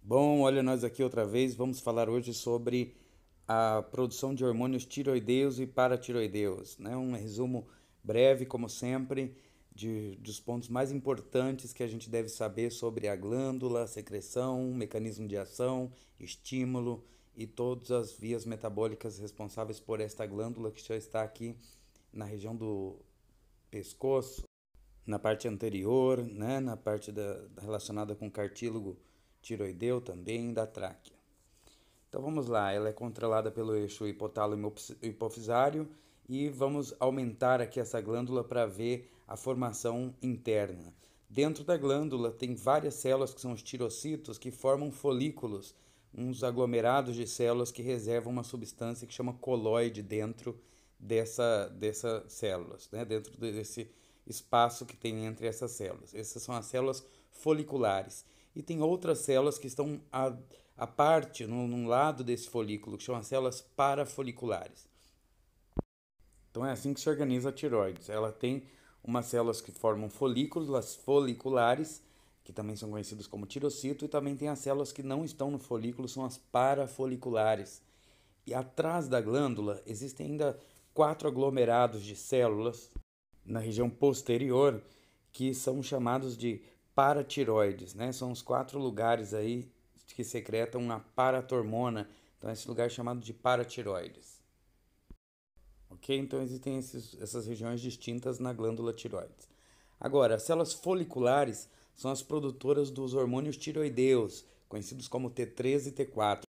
Bom, olha nós aqui outra vez. Vamos falar hoje sobre a produção de hormônios tiroideus e paratiroideus, né? Um resumo breve, como sempre, dos pontos mais importantes que a gente deve saber sobre a glândula, a secreção, mecanismo de ação, estímulo e todas as vias metabólicas responsáveis por esta glândula que já está aqui na região do pescoço, na parte anterior, né, na parte relacionada com cartílago tiroideu também, da tráquea. Então vamos lá, ela é controlada pelo eixo hipotálamo hipofisário e vamos aumentar aqui essa glândula para ver a formação interna. Dentro da glândula tem várias células que são os tirocitos que formam folículos, uns aglomerados de células que reservam uma substância que chama coloide dentro dessas células, né? Dentro desse espaço que tem entre essas células. Essas são as células foliculares. E tem outras células que estão a parte, num lado desse folículo, que chamam as células parafoliculares. Então é assim que se organiza a tireoide. Ela tem umas células que formam folículos foliculares, que também são conhecidas como tirocito, e também tem as células que não estão no folículo, são as parafoliculares. E atrás da glândula existem ainda quatro aglomerados de células na região posterior que são chamados de paratiroides, né? São os quatro lugares aí que secretam a paratormona. Então esse lugar é chamado de paratiroides. Ok? Então existem essas regiões distintas na glândula tiroides. Agora, as células foliculares são as produtoras dos hormônios tiroideus, conhecidos como T3 e T4,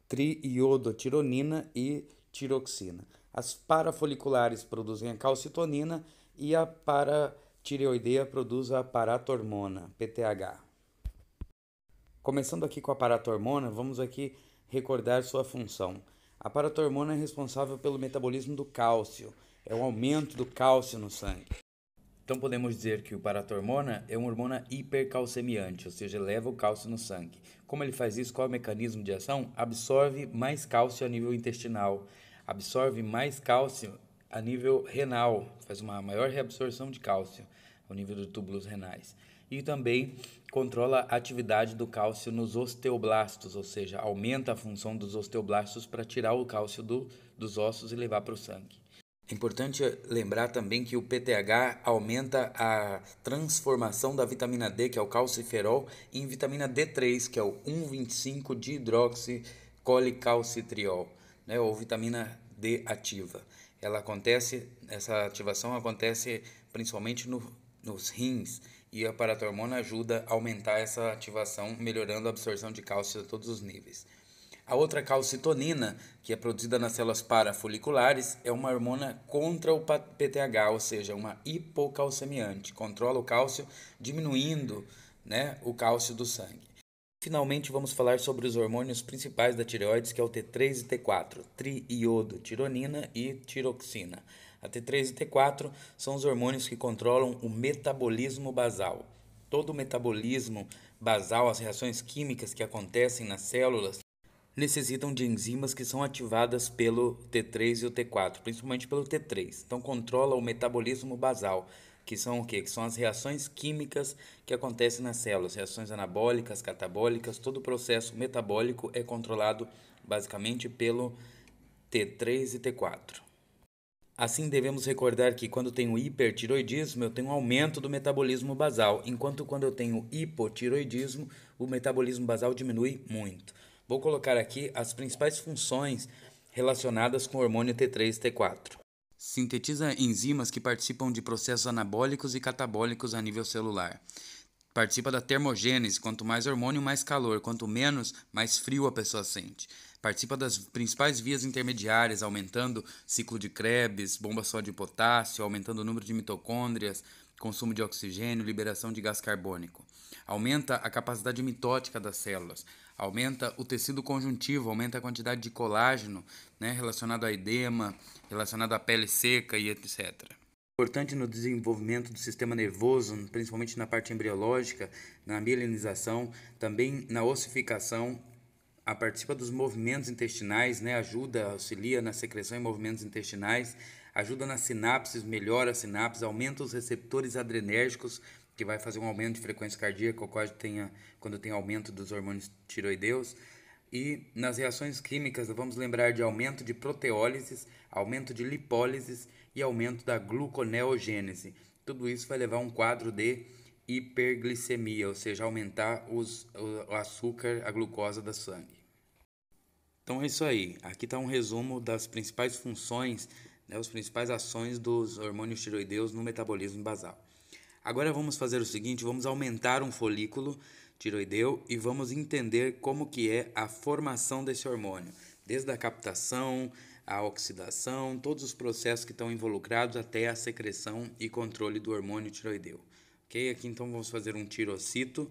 triiodotironina e tiroxina. As parafoliculares produzem a calcitonina e a paratireoideia produz a paratormona, PTH. Começando aqui com a paratormona, vamos aqui recordar sua função. A paratormona é responsável pelo metabolismo do cálcio, é o aumento do cálcio no sangue. Então podemos dizer que o paratormona é uma hormona hipercalcemiante, ou seja, eleva o cálcio no sangue. Como ele faz isso? Qual é o mecanismo de ação? Absorve mais cálcio a nível intestinal, absorve mais cálcio a nível renal, faz uma maior reabsorção de cálcio ao nível dos túbulos renais. E também controla a atividade do cálcio nos osteoblastos, ou seja, aumenta a função dos osteoblastos para tirar o cálcio dos ossos e levar para o sangue. É importante lembrar também que o PTH aumenta a transformação da vitamina D, que é o calciferol, em vitamina D3, que é o 1,25 dihidroxicolicalcitriol, né, ou vitamina D ativa. Essa ativação acontece principalmente nos rins e a paratormona ajuda a aumentar essa ativação, melhorando a absorção de cálcio a todos os níveis. A outra calcitonina, que é produzida nas células parafoliculares, é uma hormona contra o PTH, ou seja, uma hipocalcemiante. Controla o cálcio, diminuindo, né, o cálcio do sangue. Finalmente, vamos falar sobre os hormônios principais da tireoide, que é o T3 e T4, triiodotironina e tiroxina. A T3 e T4 são os hormônios que controlam o metabolismo basal. Todo o metabolismo basal, as reações químicas que acontecem nas células, necessitam de enzimas que são ativadas pelo T3 e o T4, principalmente pelo T3. Então controla o metabolismo basal, que são o quê? Que são as reações químicas que acontecem nas células, reações anabólicas, catabólicas, todo o processo metabólico é controlado basicamente pelo T3 e T4. Assim, devemos recordar que quando tenho hipertiroidismo, eu tenho um aumento do metabolismo basal, enquanto quando eu tenho hipotiroidismo, o metabolismo basal diminui muito. Vou colocar aqui as principais funções relacionadas com o hormônio T3 e T4. Sintetiza enzimas que participam de processos anabólicos e catabólicos a nível celular. Participa da termogênese, quanto mais hormônio, mais calor, quanto menos, mais frio a pessoa sente. Participa das principais vias intermediárias, aumentando ciclo de Krebs, bomba só de potássio, aumentando o número de mitocôndrias, consumo de oxigênio, liberação de gás carbônico. Aumenta a capacidade mitótica das células, aumenta o tecido conjuntivo, aumenta a quantidade de colágeno, né, relacionado a edema, relacionado à pele seca e etc. Importante no desenvolvimento do sistema nervoso, principalmente na parte embriológica, na mielinização, também na ossificação, participa dos movimentos intestinais, né? Ajuda, auxilia na secreção em movimentos intestinais, ajuda nas sinapses, melhora as sinapses, aumenta os receptores adrenérgicos, que vai fazer um aumento de frequência cardíaca, quando tem aumento dos hormônios tiroideus. E nas reações químicas, vamos lembrar de aumento de proteólises, aumento de lipólises e aumento da gluconeogênese. Tudo isso vai levar a um quadro de hiperglicemia, ou seja, aumentar o açúcar, a glucosa do sangue. Então é isso aí. Aqui está um resumo das principais funções, né, as principais ações dos hormônios tiroideus no metabolismo basal. Agora vamos fazer o seguinte, vamos aumentar um folículo tiroideu e vamos entender como que é a formação desse hormônio, desde a captação, a oxidação, todos os processos que estão involucrados até a secreção e controle do hormônio tiroideu. Ok? Aqui então vamos fazer um tirocito,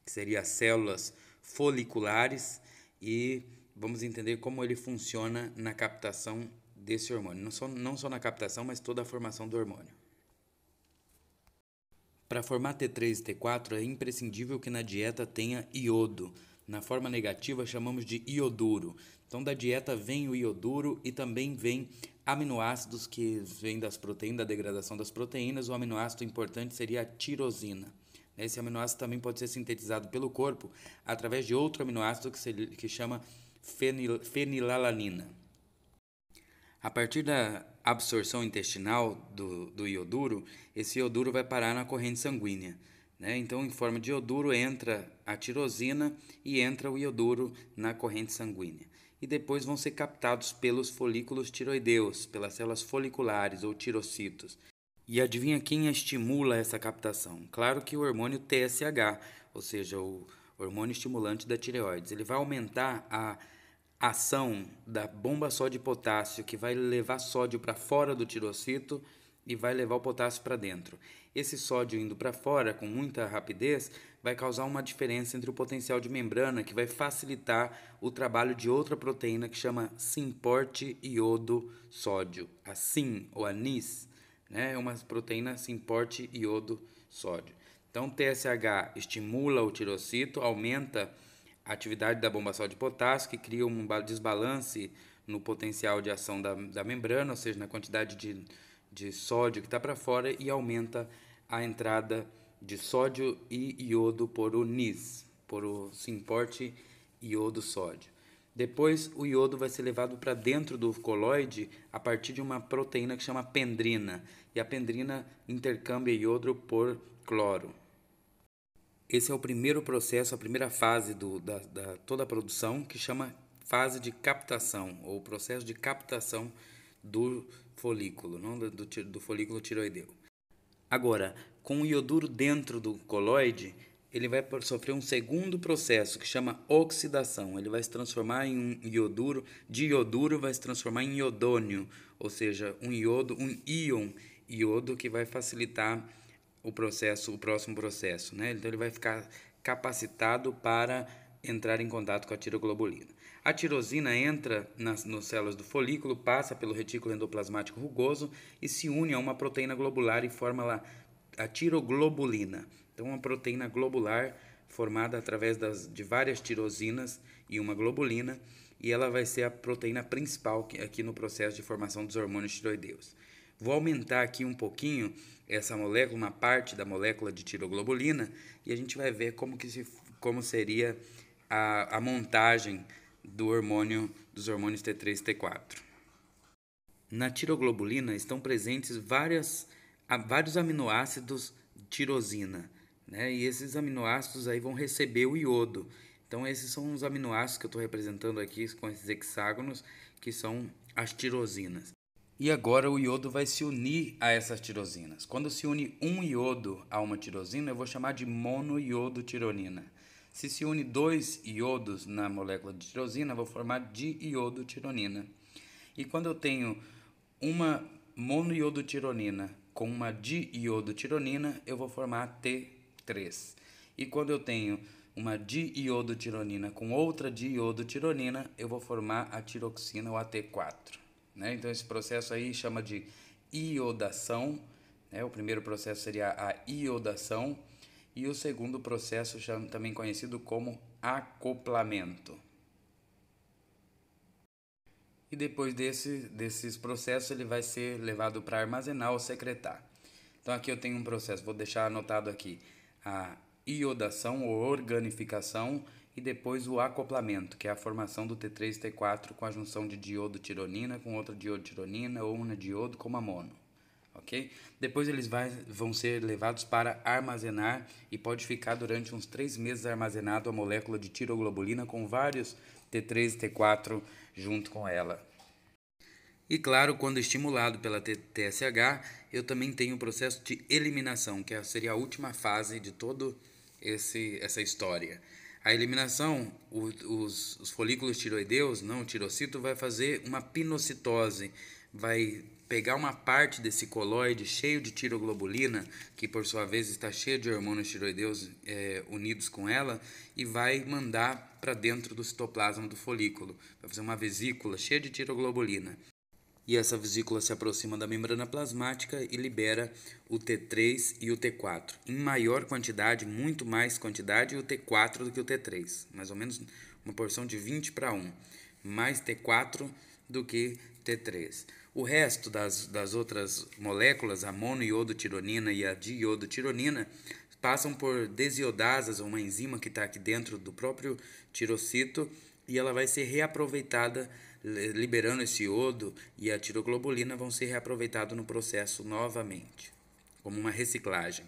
que seria as células foliculares, e vamos entender como ele funciona na captação desse hormônio. Não só na captação, mas toda a formação do hormônio. Para formar T3 e T4 é imprescindível que na dieta tenha iodo. Na forma negativa chamamos de ioduro. Então da dieta vem o ioduro e também vem aminoácidos que vêm das proteínas, da degradação das proteínas. O aminoácido importante seria a tirosina. Esse aminoácido também pode ser sintetizado pelo corpo através de outro aminoácido que chama fenilalanina. A partir da absorção intestinal do ioduro, esse ioduro vai parar na corrente sanguínea, né? Então, em forma de ioduro, entra a tirosina e entra o ioduro na corrente sanguínea. E depois vão ser captados pelos folículos tiroideus, pelas células foliculares ou tirocitos. E adivinha quem estimula essa captação? Claro que o hormônio TSH, ou seja, o hormônio estimulante da tireoide. Ele vai aumentar a ação da bomba só de potássio, que vai levar sódio para fora do tirocito e vai levar o potássio para dentro. Esse sódio indo para fora com muita rapidez vai causar uma diferença entre o potencial de membrana, que vai facilitar o trabalho de outra proteína que chama Syn-Port iodo sódio, a Syn ou a Nis, né? É uma proteína Syn-Port iodo sódio. Então, TSH estimula o tirocito, aumenta a atividade da bomba só de potássio, que cria um desbalance no potencial de ação da membrana, ou seja, na quantidade de sódio que está para fora, e aumenta a entrada de sódio e iodo por o NIS, por o Syn-Port iodo sódio. Depois, o iodo vai ser levado para dentro do coloide a partir de uma proteína que chama pendrina, e a pendrina intercâmbia iodo por cloro. Esse é o primeiro processo, a primeira fase da toda a produção, que chama fase de captação, ou processo de captação do folículo, não? do folículo tiroideu. Agora, com o ioduro dentro do coloide, ele vai sofrer um segundo processo que chama oxidação. Ele vai se transformar em um ioduro, de ioduro vai se transformar em iodônio, ou seja, um íon iodo, que vai facilitar o próximo processo, né? Então ele vai ficar capacitado para entrar em contato com a tiroglobulina. A tirosina entra nas células do folículo, passa pelo retículo endoplasmático rugoso e se une a uma proteína globular e forma lá a tiroglobulina. Então, uma proteína globular formada através de várias tirosinas e uma globulina, e ela vai ser a proteína principal aqui no processo de formação dos hormônios tiroideus. Vou aumentar aqui um pouquinho essa molécula, uma parte da molécula de tiroglobulina, e a gente vai ver como seria a montagem dos hormônios T3 e T4. Na tiroglobulina estão presentes vários aminoácidos tirosina, né? E esses aminoácidos aí vão receber o iodo. Então esses são os aminoácidos que eu estou representando aqui com esses hexágonos, que são as tirosinas. E agora o iodo vai se unir a essas tirosinas. Quando se une um iodo a uma tirosina, eu vou chamar de monoiodotironina. Se une dois iodos na molécula de tirosina, eu vou formar diiodotironina. E quando eu tenho uma monoiodotironina com uma diiodotironina, eu vou formar T3. E quando eu tenho uma diiodotironina com outra diiodotironina, eu vou formar a tiroxina ou a T4. Né? Então esse processo aí chama de iodação, né? O primeiro processo seria a iodação e o segundo processo também conhecido como acoplamento. E depois desses processos ele vai ser levado para armazenar ou secretar. Então aqui eu tenho um processo, vou deixar anotado aqui, a iodação ou organificação e depois o acoplamento, que é a formação do T3 e T4 com a junção de diodo-tironina com outra diodo-tironina ou uma diodo com uma mono. Ok? Depois eles vão ser levados para armazenar e pode ficar durante uns 3 meses armazenado a molécula de tiroglobulina com vários T3 e T4 junto com ela. E claro, quando estimulado pela TSH, eu também tenho o processo de eliminação, que seria a última fase de toda essa história. A eliminação, os folículos tiroideus, não o tirocito, vai fazer uma pinocitose, vai pegar uma parte desse coloide cheio de tiroglobulina, que por sua vez está cheio de hormônios tiroideus unidos com ela, e vai mandar para dentro do citoplasma do folículo. Vai fazer uma vesícula cheia de tiroglobulina. E essa vesícula se aproxima da membrana plasmática e libera o T3 e o T4. Em maior quantidade, muito mais quantidade, o T4 do que o T3. Mais ou menos uma porção de 20 para 1. Mais T4 do que T3. O resto das outras moléculas, a monoiodotironina e a diiodotironina, passam por desiodasas, uma enzima que está aqui dentro do próprio tirocito, e ela vai ser reaproveitada, liberando esse iodo, e a tiroglobulina vão ser reaproveitados no processo novamente, como uma reciclagem.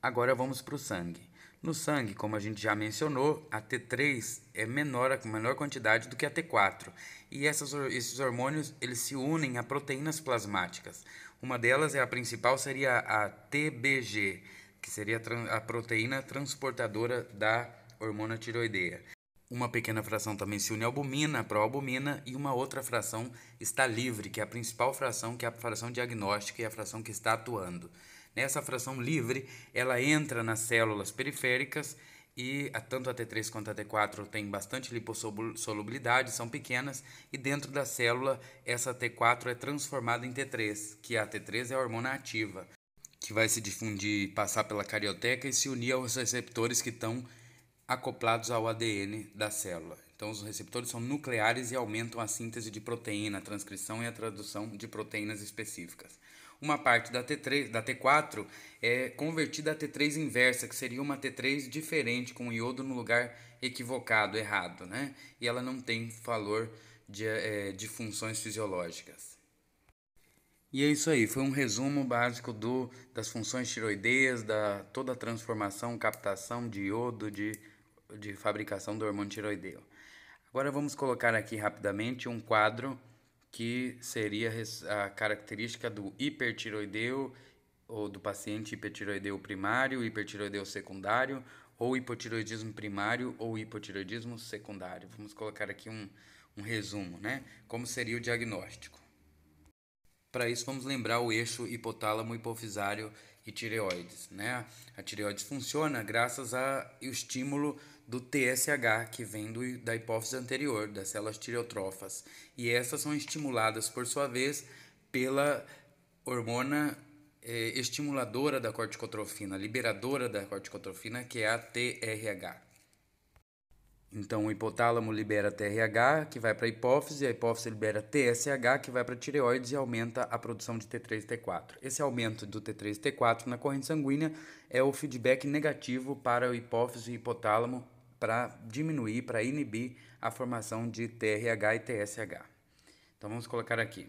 Agora vamos para o sangue. No sangue, como a gente já mencionou, a T3 é menor, com menor quantidade do que a T4. E esses hormônios eles se unem a proteínas plasmáticas. Uma delas, a principal, seria a TBG, que seria a proteína transportadora da hormona tiroideia. Uma pequena fração também se une à albumina, a proalbumina, e uma outra fração está livre, que é a principal fração, que é a fração diagnóstica e a fração que está atuando. Nessa fração livre, ela entra nas células periféricas e tanto a T3 quanto a T4 tem bastante lipossolubilidade, são pequenas, e dentro da célula essa T4 é transformada em T3, que a T3 é a hormona ativa, que vai se difundir, passar pela carioteca e se unir aos receptores que estão acoplados ao ADN da célula. Então, os receptores são nucleares e aumentam a síntese de proteína, a transcrição e a tradução de proteínas específicas. Uma parte da T4 é convertida a T3 inversa, que seria uma T3 diferente, com o iodo no lugar equivocado, errado, né? E ela não tem valor de funções fisiológicas. E é isso aí, foi um resumo básico das funções tiroideias, toda a transformação, captação de iodo, de fabricação do hormônio tiroideu. Agora vamos colocar aqui rapidamente um quadro que seria a característica do hipertiroideu ou do paciente hipertiroideu primário, hipertiroideu secundário, ou hipotiroidismo primário ou hipotiroidismo secundário. Vamos colocar aqui um resumo, né? Como seria o diagnóstico. Para isso, vamos lembrar o eixo hipotálamo, hipofisário e tireoides, né? A tireoides funciona graças ao estímulo do TSH, que vem da hipófise anterior, das células tireotrofas. E essas são estimuladas, por sua vez, pela hormona estimuladora da corticotrofina, liberadora da corticotrofina, que é a TRH. Então, o hipotálamo libera TRH, que vai para a hipófise libera TSH, que vai para a tireoides e aumenta a produção de T3 e T4. Esse aumento do T3 e T4 na corrente sanguínea é o feedback negativo para a hipófise e hipotálamo para diminuir, para inibir a formação de TRH e TSH. Então, vamos colocar aqui.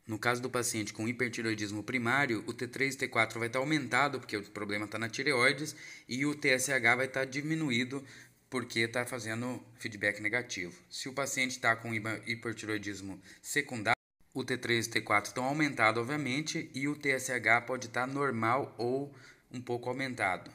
No caso do paciente com hipertiroidismo primário, o T3 e T4 vai estar aumentado, porque o problema está na tireoides, e o TSH vai estar diminuído, porque está fazendo feedback negativo. Se o paciente está com hipertiroidismo secundário, o T3 e T4 estão aumentados, obviamente, e o TSH pode estar normal ou um pouco aumentado,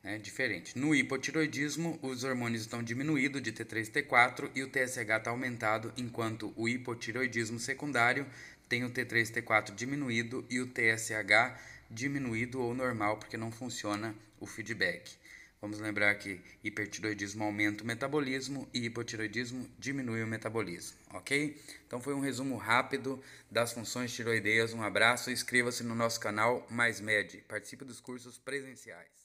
né? Diferente. No hipotiroidismo, os hormônios estão diminuídos de T3 e T4 e o TSH está aumentado, enquanto o hipotiroidismo secundário tem o T3 e T4 diminuído e o TSH diminuído ou normal, porque não funciona o feedback. Vamos lembrar que hipertiroidismo aumenta o metabolismo e hipotiroidismo diminui o metabolismo, ok? Então foi um resumo rápido das funções tiroideias. Um abraço e inscreva-se no nosso canal Mais Med. Participe dos cursos presenciais.